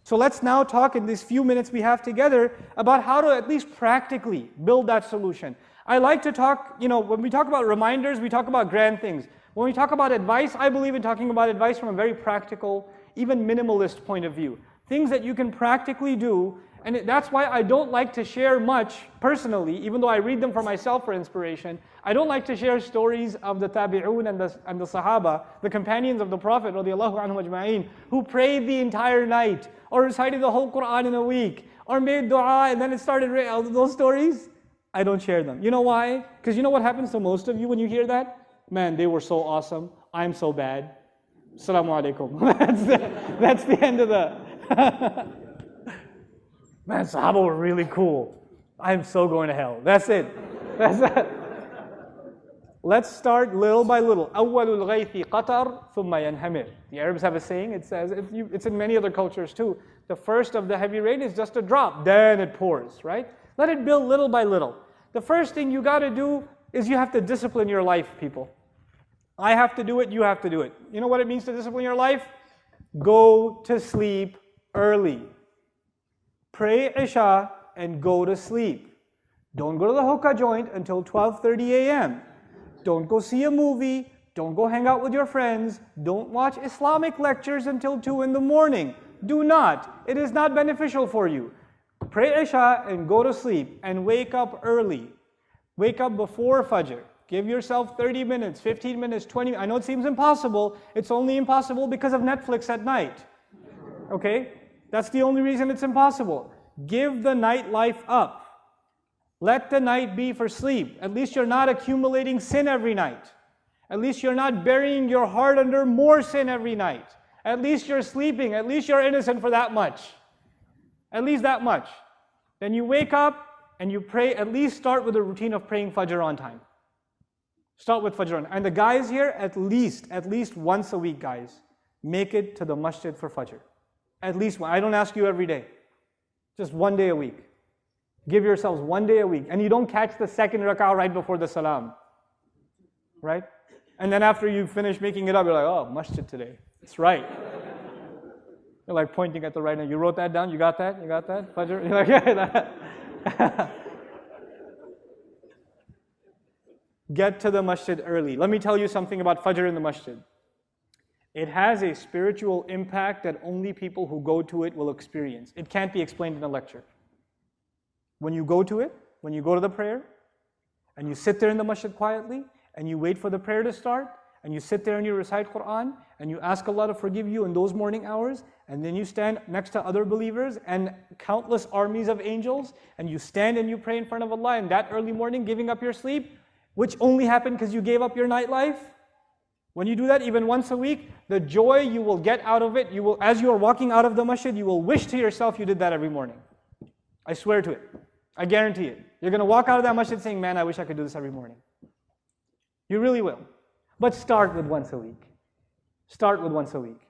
So let's now talk in these few minutes we have together about how to at least practically build that solution. I like to talk, when we talk about reminders, we talk about grand things. When we talk about advice, I believe in talking about advice from a very practical, even minimalist point of view. Things that you can practically do, and that's why I don't like to share much personally, even though I read them for myself for inspiration. I don't like to share stories of the tabi'un and the sahaba, the companions of the Prophet radiallahu anhu ajma'in, who prayed the entire night, or recited the whole Quran in a week, or made dua and then it started raining. Those stories, I don't share them. You know why? Because you know what happens to most of you when you hear that? Man, they were so awesome. I'm so bad. Assalamu alaikum. That's the end of the... Man, Sahaba were really cool. I'm so going to hell. That's it. That's it. Let's start little by little. أول الغيث قطر ثم ينهمر. The Arabs have a saying, it says, it's in many other cultures too. The first of the heavy rain is just a drop, then it pours, right? Let it build little by little. The first thing you got to do is you have to discipline your life, people. I have to do it, you have to do it. You know what it means to discipline your life? Go to sleep early. Pray Isha and go to sleep. Don't go to the hookah joint until 12:30 a.m. Don't go see a movie. Don't go hang out with your friends. Don't watch Islamic lectures until 2 in the morning. Do not. It is not beneficial for you. Pray Isha and go to sleep and wake up early. Wake up before Fajr. Give yourself 30 minutes, 15 minutes, 20 minutes. I know it seems impossible. It's only impossible because of Netflix at night. Okay? That's the only reason it's impossible. Give the nightlife up. Let the night be for sleep. At least you're not accumulating sin every night. At least you're not burying your heart under more sin every night. At least you're sleeping. At least you're innocent for that much. At least that much. Then you wake up and you pray. At least start with a routine of praying Fajr on time. Start with Fajr on time. And the guys here, at least once a week, guys, make it to the masjid for Fajr. At least one. I don't ask you every day. Just one day a week. Give yourselves one day a week. And you don't catch the second rak'ah right before the salam. Right? And then after you finish making it up, you're like, oh, masjid today. It's right. You're like pointing at the right hand. You wrote that down? You got that? You got that? Fajr? You're like, yeah. Get to the masjid early. Let me tell you something about Fajr in the masjid. It has a spiritual impact that only people who go to it will experience. It can't be explained in a lecture. When you go to it, when you go to the prayer, and you sit there in the masjid quietly, and you wait for the prayer to start, and you sit there and you recite Quran, and you ask Allah to forgive you in those morning hours, and then you stand next to other believers and countless armies of angels, and you stand and you pray in front of Allah in that early morning, giving up your sleep, which only happened because you gave up your nightlife. When you do that even once a week, the joy you will get out of it, as you are walking out of the masjid, you will wish to yourself you did that every morning. I swear to it. I guarantee it. You're going to walk out of that masjid saying, man, I wish I could do this every morning. You really will. But start with once a week. Start with once a week.